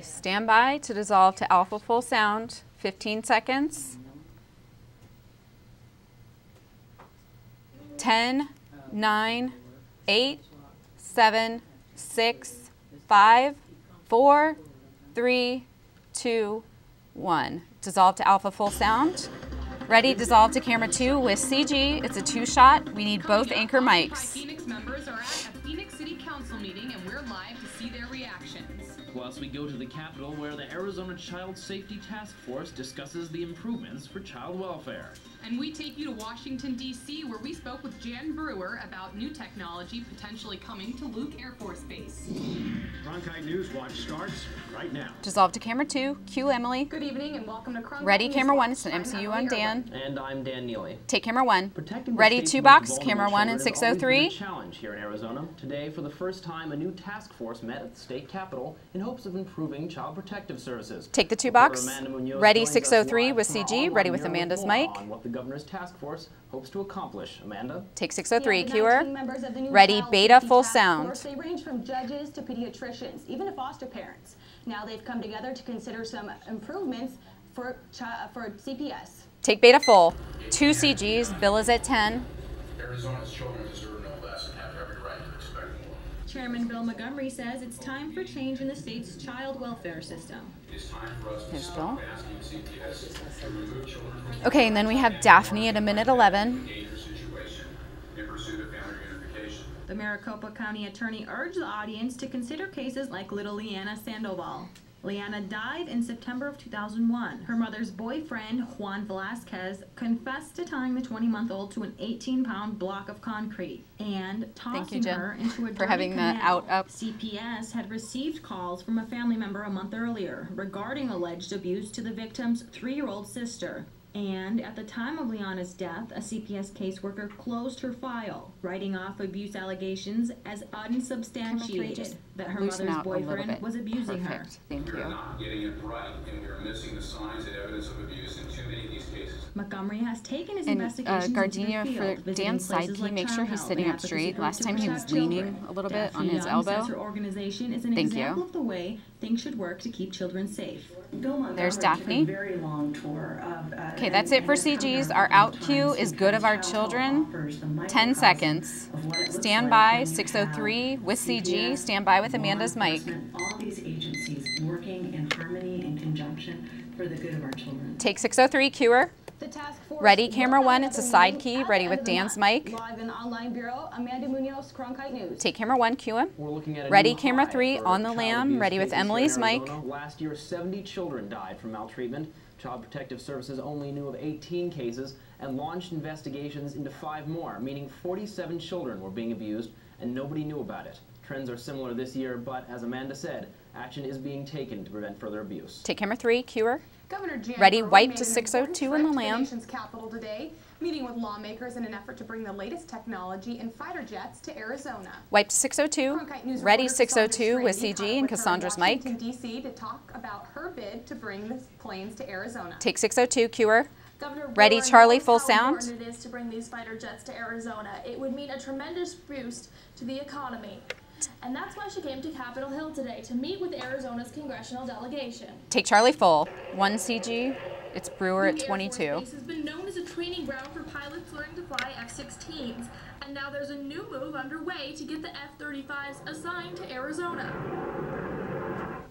Stand by to dissolve to alpha full sound. 15 seconds. 10, 9, 8, 7, 6, 5, 4, 3, 2, 1. Dissolve to alpha full sound. Ready, dissolve to camera 2 with CG. It's a 2-shot. We need both anchor mics. Phoenix members are at a Phoenix City Council meeting and we're live to see their reactions. Plus, we go to the Capitol where the Arizona Child Safety Task Force discusses the improvements for child welfare. And we take you to Washington, D.C., where we spoke with Jan Brewer about new technology potentially coming to Luke Air Force Base. Cronkite News Watch starts right now. Dissolve to camera 2. Cue Emily. Good evening and welcome to Cronkite Ready, News camera Watch. 1. It's an MCU on Dan. And I'm Dan Neely. Take camera 1. Protecting the Ready, state's 2 most box. vulnerable Camera 1 and children has always been 603. a challenge here in Arizona. Today, for the first time, a new task force met at the state capitol in hopes of improving child protective services. Take the 2 box. Ready, joins us 603 live with from our CG. online Ready with bureau Amanda's more mic. on what the governor's task force hopes to accomplish. Amanda? Take 603. Yeah, Cue her. 19 members of the new Ready, Child beta Safety full Task sound. Force, they range from judges to pediatricians, even to foster parents. Now they've come together to consider some improvements for CPS. Take beta full. 2 CGs. Bill is at 10. Arizona's children deserve no less and have every right to expect more. Chairman Bill Montgomery says it's time for change in the state's child welfare system. It's time for us to Here's stop Bill. asking CPS to remove children from Okay, and then we have Daphne at a minute 11. dangerous situation in pursuit of family reunification. The Maricopa County attorney urged the audience to consider cases like little Leanna Sandoval. Leanna died in September of 2001. Her mother's boyfriend, Juan Velasquez, confessed to tying the 20-month-old to an 18-pound block of concrete and tossing Jen, her into a for dirty having the canal. out up. CPS had received calls from a family member a month earlier regarding alleged abuse to the victim's 3-year-old sister. And at the time of Leanna's death, a CPS caseworker closed her file, writing off abuse allegations as unsubstantiated that her Loosen mother's out a little boyfriend bit. was abusing her. Perfect. Thank We are you. not getting it right, and we are missing the signs and evidence of abuse in too many of these cases. Montgomery has taken his And investigations into the Gardenia field, for visiting Dan's side, places can you like make sure Child he's Health sitting and up straight? advocacy Last groups time to he was protect leaning children. a little bit on Daphne his Young says elbow. her organization is an Thank you. example of the way things should work to keep children safe. There's Daphne. Very long tour of, Okay, that's it for CGs. Our out cue is good of our children. 10 seconds. Stand by, 603 with CG. Stand by with Amanda's mic. All these agencies working in harmony and conjunction for the good of our children. Take 603, cue her. The task force Ready, camera will 1. have It's a another side meeting key. at Ready the with end of the Dan's month. mic. Live in the online bureau, Amanda Munoz, Cronkite News. Take camera 1, cue him. We're looking at a Ready, new camera high 3 for on the child lamb. abuse Ready with cases here in Emily's mic. Arizona. Last year, 70 children died from maltreatment. Child Protective Services only knew of 18 cases and launched investigations into 5 more, meaning 47 children were being abused and nobody knew about it. Trends are similar this year, but as Amanda said, action is being taken to prevent further abuse. Take camera 3, cue her. Governor Jan Ready, Brewer wipe made to an 602 important in the trip to lamb. nation's capital today, meeting with lawmakers in an effort to bring the latest technology in fighter jets to Arizona. Wipe to 602. Cronkite News Ready, reporter 602 with Cassandra CG and Schrader Cassandra's with her in mic. Washington, D.C. to talk about her bid to bring the planes to Arizona. Take 602, cue her. Governor Ready, Brewer Charlie, knows full how sound. important it is to bring these fighter jets to Arizona. It would mean a tremendous boost to the economy. And that's why she came to Capitol Hill today, to meet with Arizona's congressional delegation. Take Charlie full. 1 CG. It's Brewer at The Air 22. Force Base has been known as a training ground for pilots learning to fly F-16s. And now there's a new move underway to get the F-35s assigned to Arizona.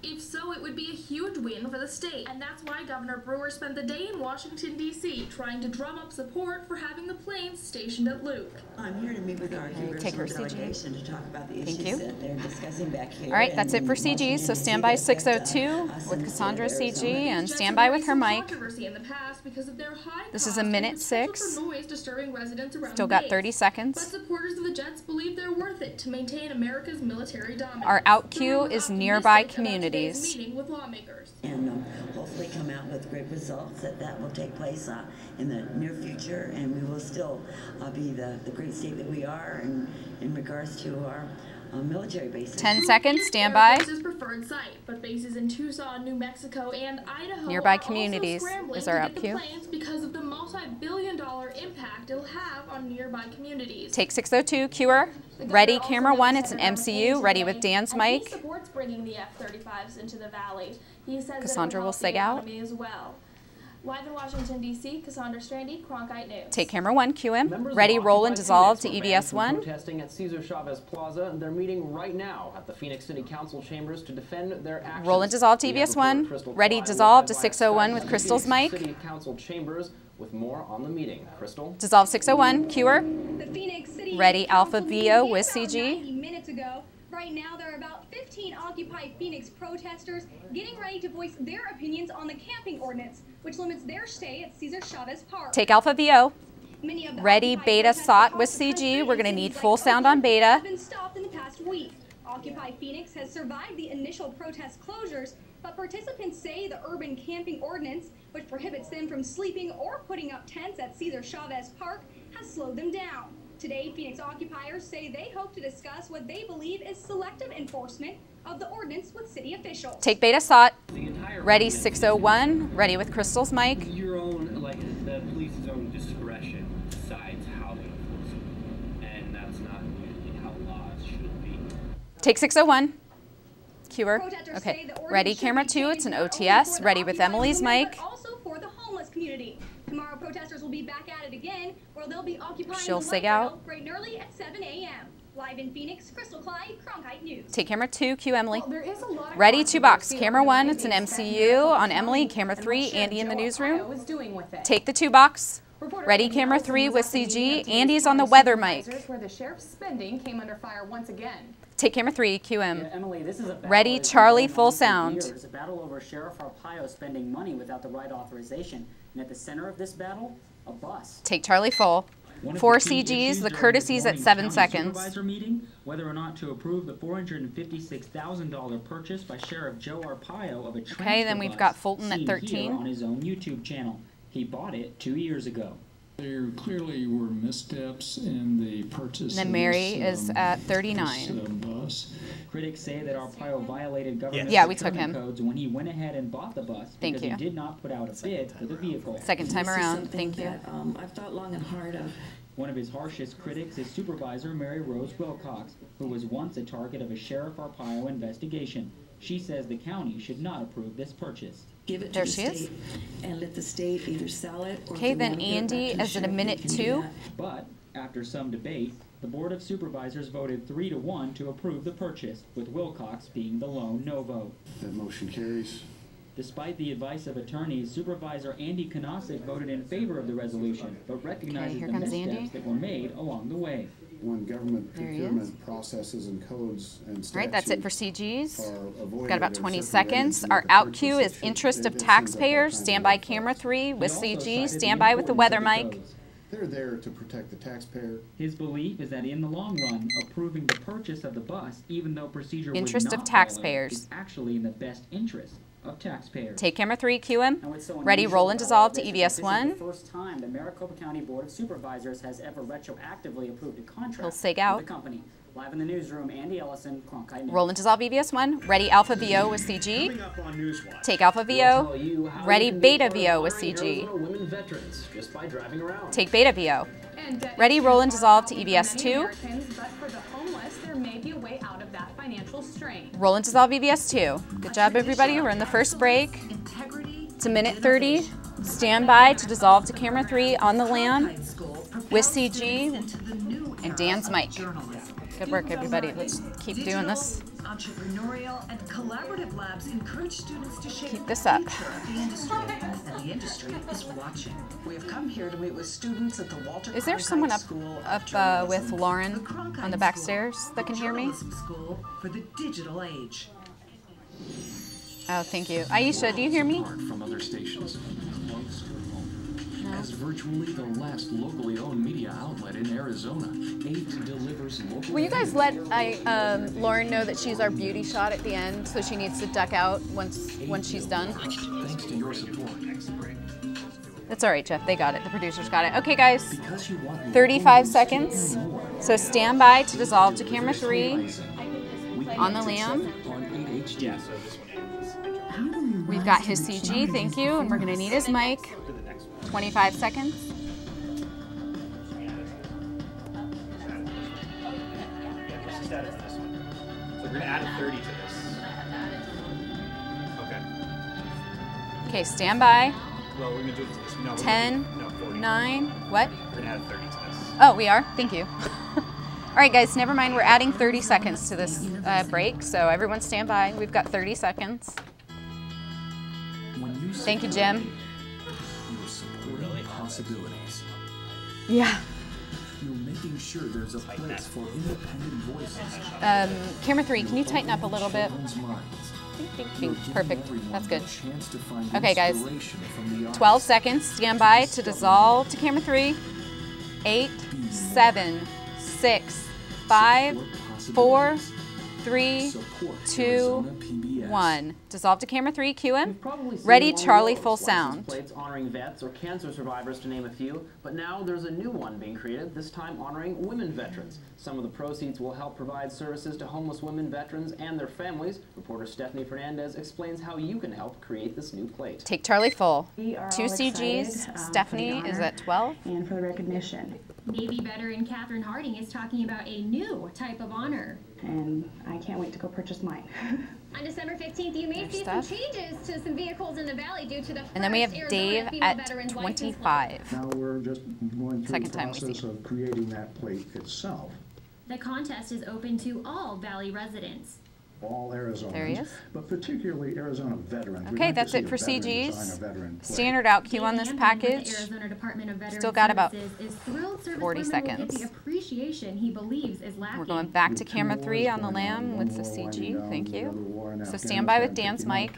If so, it would be a huge win for the state, and that's why Governor Brewer spent the day in Washington, D.C. trying to drum up support for having the planes stationed at Luke. I'm here to meet with our Take her, congressional CG. delegation to talk about the Thank issues you. that they're discussing back here. All right, that's it for CGs. So stand by 602 with Cassandra CG and stand by with her mic. Controversy in the past because of their high This is a cost and minute potential 6. for noise disturbing residents around Still the got base. 30 But seconds. supporters of the Jets believe they're worth it to maintain America's military dominance. Our out cue They're is optimistic nearby about today's communities. meeting with lawmakers. And hopefully come out with great results that will take place in the near future, and we will still be the great state that we are in regards to our on military bases. 10 seconds, stand Air by. Force's preferred site, but bases in Tucson, New Mexico, and Idaho Nearby are communities also scrambling is our to up get the cue. planes because of the multi-billion-dollar impact it'll have on nearby communities. Take 602, Q-er. Ready, camera 1, it's an MCU. Ready with Dan's mic. He supports bringing the F-35s into the valley. He says Cassandra that it will sig out. as well. Live in Washington, D.C., Cassandra Strandy, Cronkite News. Take camera 1, cue him. Members Ready, of roll and Occupy dissolve to Phoenix were banned from EBS1. protesting at Cesar Chavez Plaza, and they're meeting right now at the Phoenix City Council chambers to defend their actions. Roll and dissolve to We have EBS1. reporter Crystal Ready, Clyde dissolve live to via 601 Skype with at the Crystal's Phoenix mic. City Council chambers with more on the meeting. Crystal? Dissolve 601, Q-er. The Phoenix City Ready, Alpha Council VO meeting with began about CG. 90 minutes ago. Right now, there are about 15 Occupy Phoenix protesters getting ready to voice their opinions on the camping ordinance, which limits their stay at Cesar Chavez Park. Take Alpha VO. Many of the Ready, Occupy beta protesters SOT across with the country CG. We're going to in need cities full like sound on Oakland beta. have been stopped in the past week. Occupy Phoenix has survived the initial protest closures, but participants say the urban camping ordinance, which prohibits them from sleeping or putting up tents at Cesar Chavez Park, has slowed them down. Today, Phoenix occupiers say they hope to discuss what they believe is selective enforcement of the ordinance with city officials. Take beta SOT. Ready, 601. Ready with Crystal's mic. Your own, like the police's own discretion decides how they enforce it, and that's not usually how laws should be. Take 601. Q-er. Protesters say Okay. the ordinance Ready, should camera be 2. It's an changed not only OTS. for the Ready with occupied Emily's women, mic. but also for the homeless community. Tomorrow, protesters will be back at it again, where they'll be occupying She'll the sig light rail out. bright and early at 7 a.m. Live in Phoenix, Crystal Clyde, Cronkite News. Take camera 2, Q Emily. Well, there is a lot of Ready, 2 box. controversy Camera over 1, the it's an ways that MCU on Maricopa Emily. County Camera and 3, Sheriff Andy in the Joe newsroom. Arpaio is doing with it. Take the 2 box. Reporter Ready, Andy camera Ellison 3 was with at the meeting CG. of today's Andy's on the county weather mic. supervisors, where the sheriff's spending came under fire once again. Take camera 3, QM. Emily, this is a battle Ready, that has been Charlie, going on full for sound. years, a battle over Sheriff Arpaio spending money without the right authorization. And at the center of this battle, a bus. Take Charlie full. One of 4 the key CGs, issues the during courtesies this at morning's 7 county seconds. Supervisor meeting, whether or not to approve the $456,000 purchase by Sheriff Joe Arpaio of a transfer Okay, then we've bus got Fulton at seen 13. here on his own YouTube channel. He bought it 2 years ago. There clearly were missteps in the purchase. Then of Mary this, is at 39. this, bus. Critics say that Arpaio violated government Yeah, we took procurement him. codes when he went ahead and bought the bus Thank because you. he did not put out a bid for the vehicle. Second time This is around, something thank you. that, I've thought long and hard of. One of his harshest critics is Supervisor Mary Rose Wilcox, who was once a target of a Sheriff Arpaio investigation. She says the county should not approve this purchase. Give it There to the she is. state and let the state either sell it or. if Okay, they then wanna give it back Andy to the is at a sheriff, minute they can do 2. that. But, after some debate, the Board of Supervisors voted 3-1 to approve the purchase, with Wilcox being the lone no vote. That motion carries. Despite the advice of attorneys, Supervisor Andy Kanasic voted in favor of the resolution, but recognizes here the comes missteps Andy. that were made along the way. When government There he procurement processes and codes and statutes. All right, that's it for CGs. are avoided Got about at 20 certain seconds. entities Our that out purchase cue is it, interest it of sends up all taxpayers. kinds of Stand by red camera flags. 3 with He also CG. cited Stand the by with the importance weather of the mic. codes. They're there to protect the taxpayer. His belief is that in the long run, approving the purchase of the bus, even though procedure Interest would of not follow, taxpayers. is actually in the best interest of taxpayers. Take camera 3, QM. Now, it's so Ready, unusual roll and about dissolve all to this is that EBS This is 1. the first time the Maricopa County Board of Supervisors has ever retroactively approved a contract He'll sig with out. the company. Live in the newsroom, Andy Ellison, Cronkite News. Roll and dissolve EBS 1. Ready, Alpha VO with CG. Coming up on Newswatch. Take Alpha We'll tell you VO. how Ready, you can be Beta part of VO with honoring CG. Arizona women veterans just by driving around. Take Beta VO. And debt Ready, issues roll and are dissolve to mounting EBS for 2. many Americans, but for the homeless, there may be a way out of that financial strain. Roll and dissolve EBS 2. Good job, everybody. We're in the first break. It's a minute 30. Stand by to dissolve to camera 3 on the lam with CG and Dan's mic. Good work, everybody. Let's keep doing this. Entrepreneurial and collaborative labs encourage students to shape Keep this up. the future of the industry, and the industry is watching. We have come here to meet with students at the Walter Is there Cronkite someone School of with Journalism, Lauren the Cronkite on the back School, stairs that can hear me? Journalism School for the digital age. Oh, thank you. Aisha, do you hear me? Apart from other stations, close to home. As virtually the last locally owned media outlet in Arizona, 8 delivers local. Will you guys let Lauren know that she's our beauty shot at the end, so she needs to duck out once she's done? Thanks to your support. That's all right, Jeff. They got it. The producers got it. Okay, guys. 35 seconds. So stand by to dissolve to camera 3. on the lam. On 8HD. Yeah, so this one is. We've got his CG, thank you, and we're gonna need his mic. 25 seconds. Just add it to this one. So we're gonna add a 30 to this. Okay. Okay, stand by. Well, we're gonna do it to this. No, 10, no, 40. 9, what? We're gonna add 30 to this. Oh, we are? Thank you. All right, guys, never mind. We're adding 30 seconds to this break, so everyone stand by. We've got 30 seconds. Thank you, Jim. You're supporting possibilities. Yeah. You're making sure there's a place for independent voices. Camera 3, can you tighten up a little bit? Perfect. That's good. Okay, guys. 12 seconds. Stand by to dissolve to camera 3. 8, 7, 6, 5, 4, 3, 2, 1. Dissolve to camera 3. Cue him. Ready, Charlie, full sound. Plates honoring vets or cancer survivors, to name a few. But now there's a new one being created, this time honoring women veterans. Some of the proceeds will help provide services to homeless women veterans and their families. Reporter Stephanie Fernandez explains how you can help create this new plate. Take Charlie full. 2 We are all CGs. excited, Stephanie for the is honor at 12. And for the recognition. Navy veteran Catherine Harding is talking about a new type of honor. And I can't wait to go purchase mine. On December 15th, you may see some changes to some vehicles in the valley due to the And then we have first Dave Arizona female at veterans license 25. Now we're just going through Second the time we see process of creating that plate itself. The contest is open to all Valley residents. All Arizonans, There he is. but particularly Arizona veterans. We'd Okay, like to that's see it a for veteran design a CGs. veteran plate. Standard out cue on Dave this Hampton with package. the Arizona Department of Veterans Still got about Services is thrilled 40 servicewomen will get seconds. the appreciation he believes is lacking. We're going back to camera 3 on the lam with the CG. Thank you. So stand by with Dan's mic.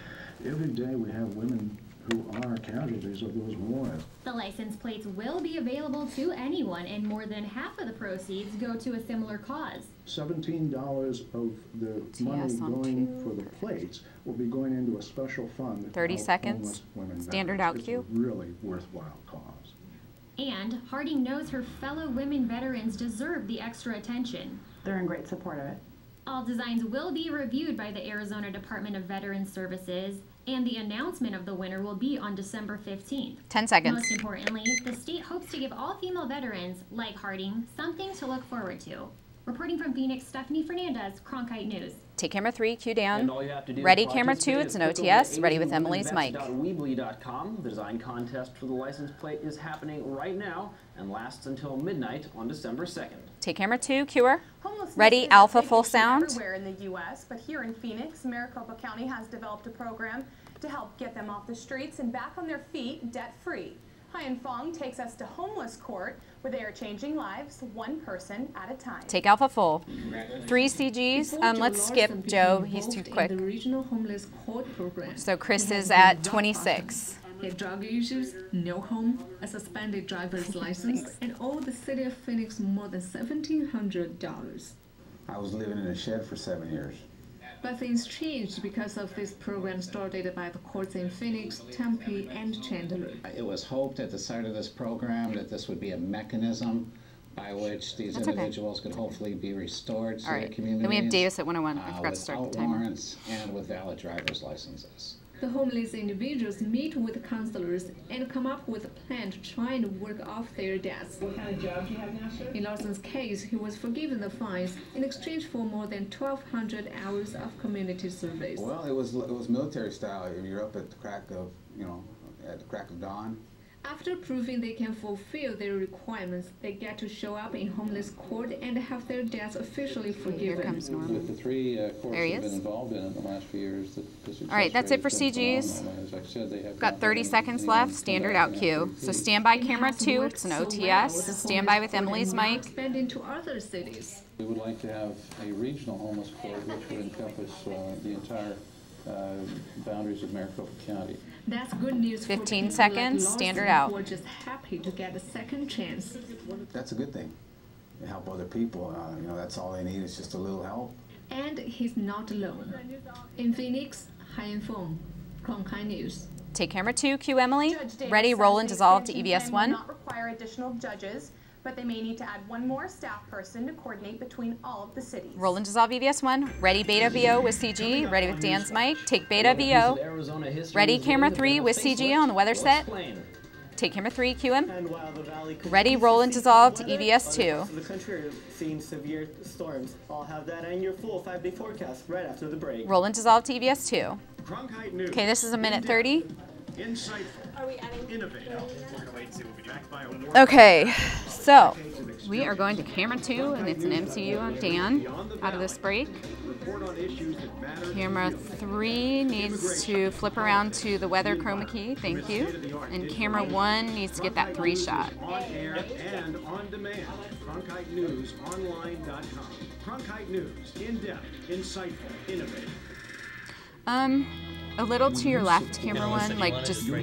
Every day we have women who are casualties of those wars. The license plates will be available to anyone, and more than half of the proceeds go to a similar cause. $17 of the money on going for the plates will be going into a special fund. to 30 help seconds. homeless women Standard veterans. out cue. It's a really worthwhile cause. And Harding knows her fellow women veterans deserve the extra attention. They're in great support of it. All designs will be reviewed by the Arizona Department of Veterans Services, and the announcement of the winner will be on December 15th. 10 seconds. Most importantly, the state hopes to give all female veterans, like Harding, something to look forward to. Reporting from Phoenix, Stephanie Fernandez, Cronkite News. Take camera 3, cue down. And all you have to do Ready, to camera 2, participate it's is an click over OTS. to Ready with Emily's mic. asianwomenvets.weebly.com. The design contest for the license plate is happening right now and lasts until midnight on December 2nd. Take camera 2, cue her. Homelessness Ready, is a Alpha, big full issue sound. everywhere in the U.S., but here in Phoenix, Maricopa County has developed a program to help get them off the streets and back on their feet debt-free. Hyan Fong takes us to Homeless Court, where they are changing lives one person at a time. Take Alpha full. 3 CGs. Let's skip Joe. He's too quick. The regional homeless court program. So Chris He has is been at rock 26. bottom. He had drug issues, no home, a suspended driver's license, and owed the city of Phoenix more than $1,700. I was living in a shed for 7 years. But things changed because of this program started by the courts in Phoenix, Tempe, and Chandler. It was hoped at the start of this program that this would be a mechanism by which these That's okay. individuals could hopefully be restored to All their right. communities. Then we have Davis at 101. I forgot to start the without timer. warrants and with valid driver's licenses. The homeless individuals meet with counselors and come up with a plan to try and work off their debts. What kind of job do you have now, sir? In Lawson's case, he was forgiven the fines in exchange for more than 1,200 hours of community service. Well, it was military style. You're up at the crack of, at the crack of dawn. After proving they can fulfill their requirements, they get to show up in homeless court and have their debts officially forgiven. Here comes Norman. With the 3 courts There he that have is. been involved in it in the last few years, the success All right, that's it rate for has been CGs. phenomenal. As I said, they have Got not 30 had seconds anyone left. come Standard back out and cue. have So to stand by It camera has 2. worked It's an so well OTS. with the Stand by with homeless court Emily's and now mic. expanding to other cities. We would like to have a regional homeless court which would encompass the entire boundaries of Maricopa County. That's good news 15 for people seconds, like standard Lawson out. who are just happy to get a second chance. That's a good thing. To help other people, that's all they need is just a little help. And he's not alone. In Phoenix, Hyan Fong, Cronkite News. Take camera 2, cue Emily. Judge Davis Ready, says roll and the dissolve to expansion EBS plan 1. will not require additional judges, but they may need to add one more staff person to coordinate between all of the cities. Roll and dissolve EBS 1. Ready beta VO with CG. Ready with Dan's mic. Take beta VO. Ready camera 3 with CG on the weather set. Take camera 3, cue him. Ready, roll and dissolve to EBS 2. The country are seeing severe storms. I'll have that and your full 5-day forecast right after the break. Roll and dissolve to EBS 2. Okay, this is a minute 30. Are we adding innovative? Okay, so we are going to camera 2, and it's an MCU on Dan out of this break. Camera 3 needs to flip around to the weather chroma key, thank you. And camera 1 needs to get that 3 shot. On air and on demand. CronkiteNewsOnline.com. Cronkite News. In-depth, insightful, innovative. A little to your left, camera 1, like just, there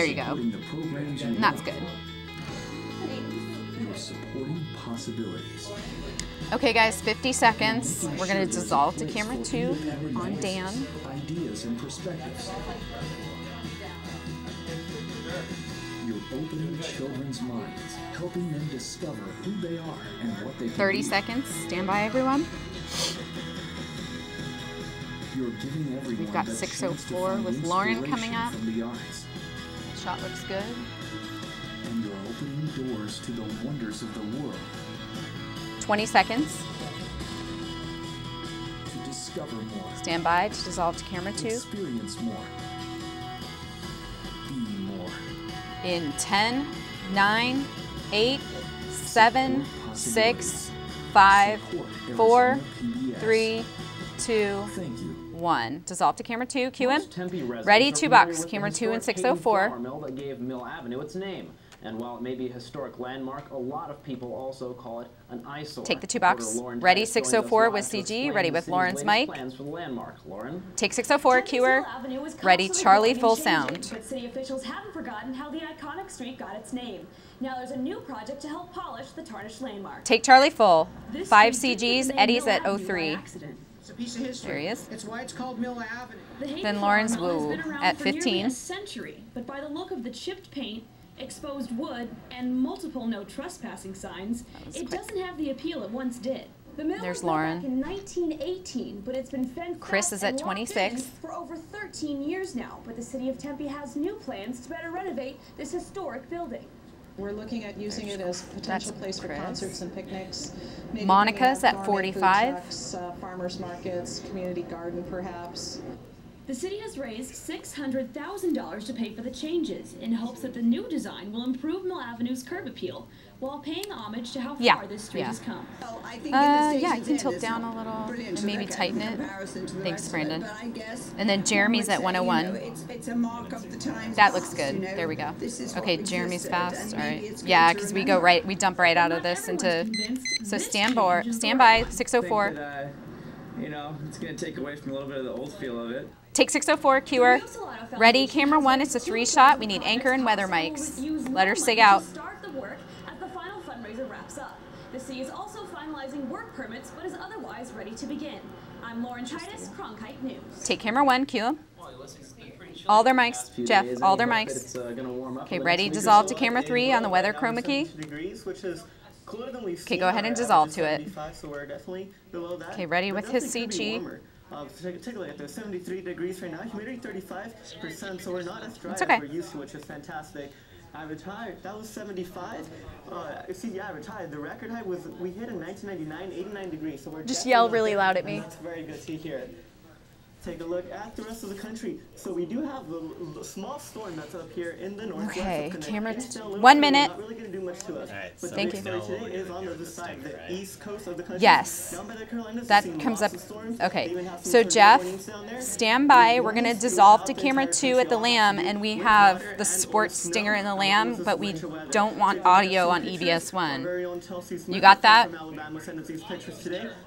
you go. And that's good. Supporting possibilities. Okay guys, 50 seconds. We're gonna dissolve to camera 2 on Dan. Ideas and perspectives. You're opening children's minds, helping them discover who they are and what they can 30 be. seconds. Stand by, everyone. You're giving everyone We've got the 6:04 chance to with find Lauren coming up. from the eyes. Shot looks good. And you're opening doors to the wonders of the world. 20 seconds. To discover more. Stand by to dissolve to camera 2. Experience more. Be more. In 10, 9, 8, 7, 6, 5, 4, 3, 2, 1. Dissolve to camera 2. Cue him. Ready, 2 bucks. Camera 2 and 6:04. Mill that gave Mill Avenue its name. And while it may be a historic landmark, a lot of people also call it an eyesore. Take the 2 bucks. Ready, 6:04 with CG. Ready with Lauren's mic. Plans for the landmark. Lauren. Take 6:04. Cue her. Ready, Charlie, full sound. But city officials haven't forgotten how the iconic street got its name. Now there's a new project to help polish the tarnished landmark. Take Charlie full. This 5 street took CGs. the name Eddie's Mill at Avenue by 03. accident. It's a piece of history. There he is. It's why it's called Mill Avenue. The Hayden Then Lauren's Flour Mill woo has been around at for nearly 15. a century, but by the look of the chipped paint, exposed wood, and multiple no trespassing signs, it doesn't have the appeal it once did. The mill There's was built Lauren. back in 1918, but it's been fenced Chris off is and at locked 26. in for over 13 years now, but the city of Tempe has new plans to better renovate this historic building. We're looking at using it as a potential place for concerts and picnics. Maybe Monica's bringing at out gourmet food 45. trucks, farmers markets, community garden perhaps. The city has raised $600,000 to pay for the changes in hopes that the new design will improve Mill Avenue's curb appeal while paying homage to how far this street has come. Yeah, I can tilt down a little and maybe tighten it. Thanks, Brandon. And then Jeremy's at 101. It's a mark of the times. That looks good. There we go. Okay, Jeremy's fast. All right. Yeah, because we dump right out of this into. So stand by. 6:04. You know, it's going to take away from a little bit of the old feel of it. Take 6:04, cue her. Ready, camera 1, it's a 3 shot. We need anchor and weather mics. Let her sig out. Start the work as the final fundraiser wraps up. The city is also finalizing work permits, but is otherwise ready to begin. I'm Lauren Titus, Cronkite News. Take camera 1, cue them. All their mics, Jeff, all their mics. Okay, ready, dissolve to camera 3 on the weather chroma key. Okay, go ahead and dissolve to it. Okay, ready with his CG. Take a look at this, 73 degrees right now, humidity 35%, so we're not as dry It's okay. as we're used to, which is fantastic. Average high, that was 75. See the average high, the record high was, we hit in 1999, 89 degrees, so we're Just yell really loud at and me. That's very good to hear. Take a look at the rest of the country. So we do have the small storm that's up here in the northwest. Okay, of camera, It's still a little 1 bit, minute. Not really going to do much to us. Alright, But so the we big know story today we're is on the gonna side, stink, right? the east coast of the country. Yes. Down by the Carolinas, That we've seen comes lots up. of storms. Okay, They even have some so severe Jeff, warnings down there. stand by. We're going to dissolve to camera 2 at the Lamb, and we have the sports stinger in the Lamb, but we don't want audio on EBS 1. You got that?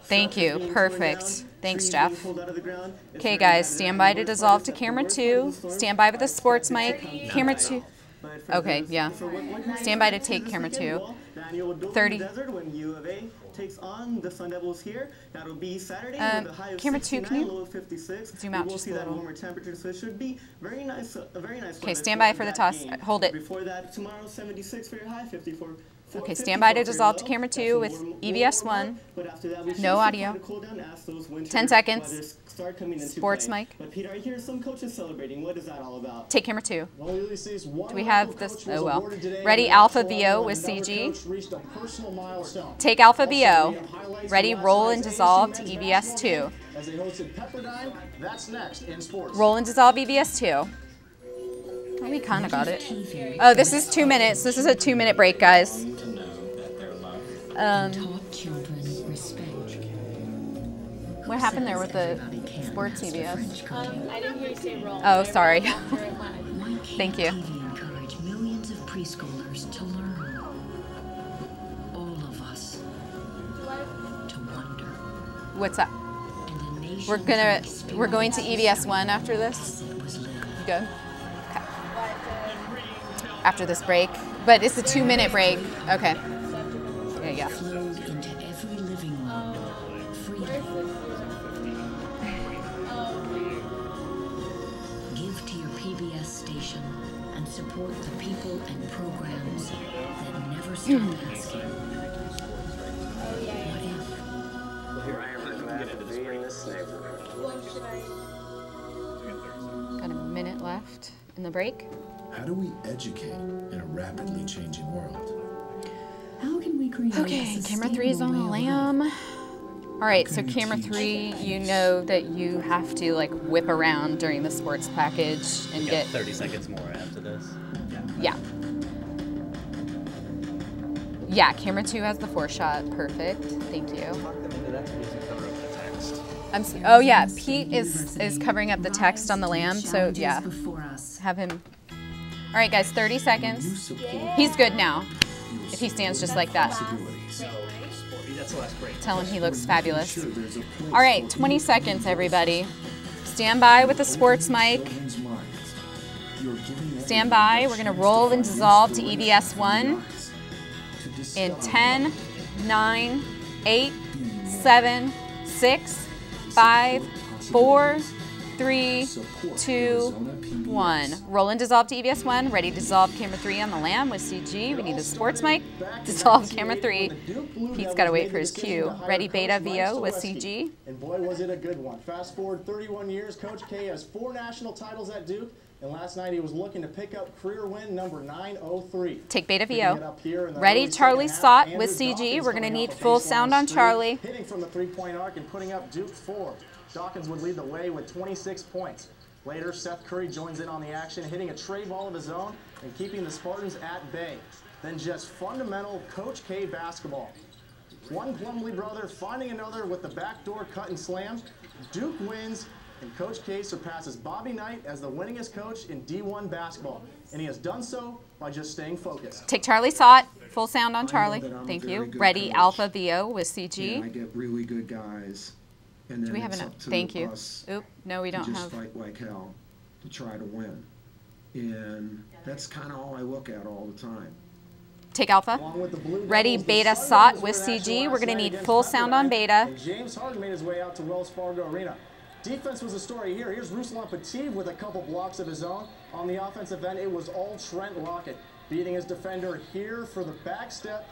Thank you. Perfect. Thanks, Jeff. Okay, guys, stand by to dissolve to camera 2. Stand by with the sports mic. Camera 2. Okay, yeah. Stand by to take camera 2. 30. Takes on the Sun Devils here. That'll be Saturday with a high of camera 2, can you low of 56. zoom out we will just see a that little? warmer temperature, so it should be very nice. A very nice. Okay, stand by for the toss. Hold it. Before that, tomorrow 76 for your high, 54 Okay, stand by to dissolve to camera 2 with EVS 1. No audio. 10 seconds. Sports mic. But Peter, I hear some coaches celebrating. What is that all about? Take camera 2. Do we have this? Oh well. Ready, Alpha VO with CG. Take Alpha VO. Ready, roll and dissolve to EVS 2. As they hosted Pepperdine, that's next in sports. Roll and dissolve EVS 2. Oh, we kind of got it. Oh, this is 2 minutes. This is a 2-minute break, guys. What happened there with the sports EVS? I didn't hear you say roll. Oh, sorry. Thank you. Encourage millions of preschoolers to learn. All of us to wonder. What's up? We're going to EVS 1 after this. Good. Okay. After this break, but it's a 2-minute break. Okay. There you go. Into every living room. Give to your PBS station and support the people and programs that never stop asking. Here I am, I'm glad to be in this neighborhood. Got a minute left in the break. How do we educate in a rapidly changing world? How can we create Okay, camera 3 is on the lamb. All right, so camera 3, you know that you have to like whip around during the sports package and get 30 seconds more after this. Yeah. Yeah, camera 2 has the 4-shot. Perfect. Thank you. Oh yeah, Pete is covering up the text on the lamb, so yeah. Have him. All right, guys, 30 seconds. He's good now. If he stands just like that. Tell him he looks fabulous. All right, 20 seconds, everybody. Stand by with the sports mic. Stand by. We're going to roll and dissolve to EVS 1 in 10, 9, 8, 7, 6, 5, 4, 3, 2, 1. Roll and dissolve to EVS 1. Ready to dissolve camera 3 on the lamb with CG. We need a sports mic. Dissolve camera 3. Pete's got to wait for his cue. Ready beta VO with CG. And boy, was it a good one. Fast forward 31 years, Coach K has 4 national titles at Duke. And last night he was looking to pick up career win number 903. Take beta VO. Ready Charlie Sott with CG. We're going to need full sound on Charlie. Hitting from the 3-point arc and putting up Duke 4. Dawkins would lead the way with 26 points. Later, Seth Curry joins in on the action, hitting a tray ball of his own and keeping the Spartans at bay. Then just fundamental Coach K basketball. One Plumlee brother finding another with the backdoor cut and slam. Duke wins, and Coach K surpasses Bobby Knight as the winningest coach in D1 basketball. And he has done so by just staying focused. Take Charlie Sott. Full sound on Charlie. Thank you. Ready coach. Alpha VO with CG. And I get really good guys. And then do we have enough? Thank you. Oop, no, we don't just have. Fight like hell to try to win. And that's kind of all I look at all the time. Take Alpha. Ready beta Sott with CG. We're going to need full sound on beta. And James Harden made his way out to Wells Fargo Arena. Defense was the story here. Here's Ruslan Petit with a couple blocks of his own. On the offensive end, it was all Trent Lockett beating his defender here for the backstep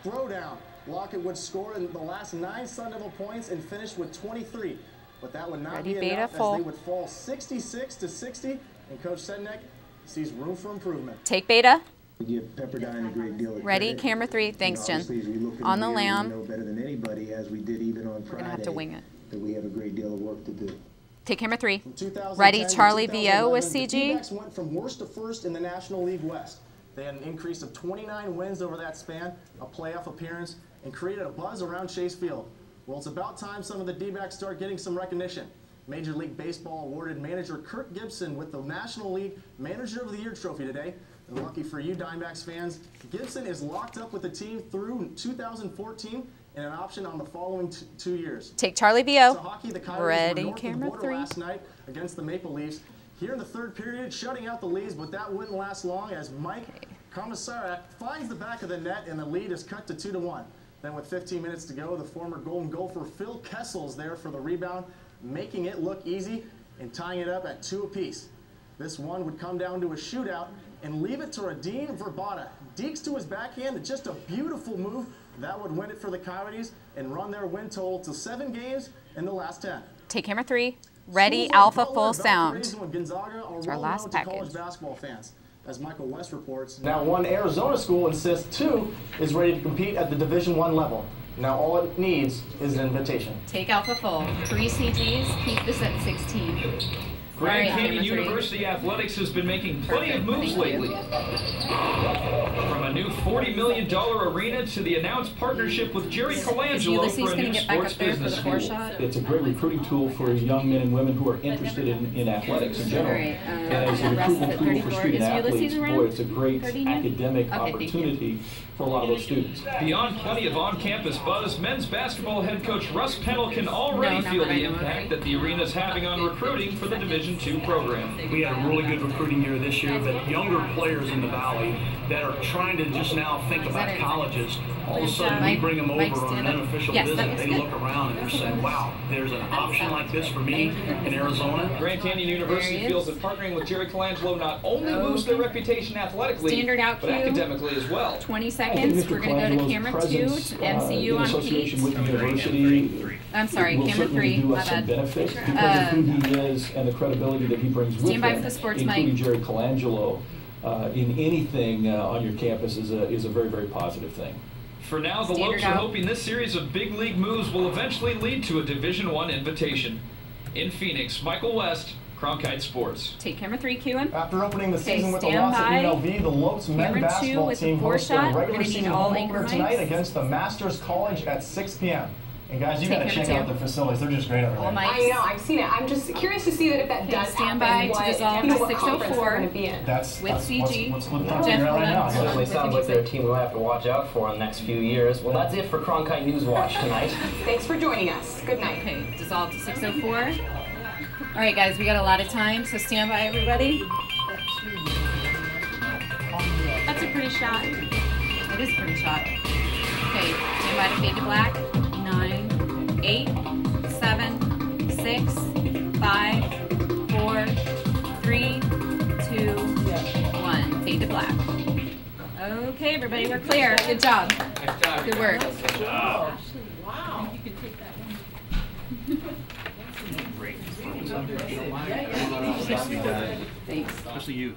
throwdown. Lockett would score in the last 9 Sun Devil points and finish with 23. But that would not be enough as they would fall 66-60, and Coach Sednek sees room for improvement. Take beta. We give Pepperdine a great deal of Ready, credit. camera 3. Thanks, Jen. On the lamb. We know better than anybody, as we did even on Friday. We're going to have to wing it. That we have a great deal of work to do. Take camera 3. Ready, Charlie VO with CG. The D-backs went from worst to first in the National League West. They had an increase of 29 wins over that span, a playoff appearance, and created a buzz around Chase Field. Well, it's about time some of the D-backs start getting some recognition. Major League Baseball awarded manager Kirk Gibson with the National League Manager of the Year trophy today. And lucky for you Diamondbacks fans, Gibson is locked up with the team through 2014 and an option on the following 2 years. Take Charlie VO. So hockey, the Coyotes Ready, were north camera of the border 3. last night against the Maple Leafs. Here in the 3rd period, shutting out the Leafs, but that wouldn't last long as Mike Komisarek finds the back of the net and the lead is cut to 2-1. Then with 15 minutes to go, the former Golden Gopher Phil Kessel's there for the rebound, making it look easy and tying it up at 2 apiece. This one would come down to a shootout and leave it to Radim Verbata. Deeks to his backhand, just a beautiful move. That would win it for the Coyotes and run their win total to 7 games in the last 10. Take camera 3. Ready, Alpha, full sound. Gonzaga are It's our last to college package. basketball fans. As Michael West reports, now one Arizona school insists 2 is ready to compete at the Division I level. Now all it needs is an invitation. Take Alpha full. 3 CGs, keep this at 16. Grand Canyon University Athletics has been making plenty of moves lately. From a new $40 million arena to the announced partnership with Jerry Colangelo for a new sports business school. It's a great recruiting tool for young men and women who are interested in athletics in general. And as a recruitment tool for student athletes, boy, it's a great academic opportunity for a lot of those students. Beyond plenty of on-campus buzz, men's basketball head coach Russ Pennell can already feel the impact that the arena is having on recruiting for the Division II program. We had a really good recruiting year this year that younger players in the Valley that are trying to just now think about colleges, all of a sudden we bring them over on an unofficial visit, they look around and they're saying, wow, there's an option like this for me in Arizona. Grand Canyon University feels that partnering with Jerry Colangelo not only boosts their reputation athletically, but academically as well. 20 seconds, we're going to go to camera 2 to MCU on Pete. With the university, I'm sorry, will camera 3, do my us some bad. benefit because of who he is and the credibility that he brings with Stand by him, for the sports including mic. Jerry Colangelo. In anything on your campus is a very, very positive thing. For now, the Lopes are hoping this series of big league moves will eventually lead to a Division I invitation. In Phoenix, Michael West, Cronkite Sports. Take camera 3, Q1. After opening the season with a loss at UNLV, the Lopes men's basketball team hosts their regular season home opener tonight against the Masters College at 6 p.m. And guys, you got to check out the facilities. They're just great over there. I know, I've seen it. I'm just curious to see that if that does stand happen, by to dissolve to what conference we're going to be in. That's with CG. What's right now. Certainly sounds like they're a team we'll have to watch out for in the next few years. Well, that's it for Cronkite News Watch tonight. Thanks for joining us. Good night. Okay, dissolve to 604. All right, guys, we got a lot of time, so stand by, everybody. That's a pretty shot. It is a pretty shot. Okay, stand by to fade to black. 9, 8, 7, 6, 5, 4, 3, 2, 1. Fade to black. Okay, everybody, we're clear. Good job. Good work. Wow. Thanks. Especially you.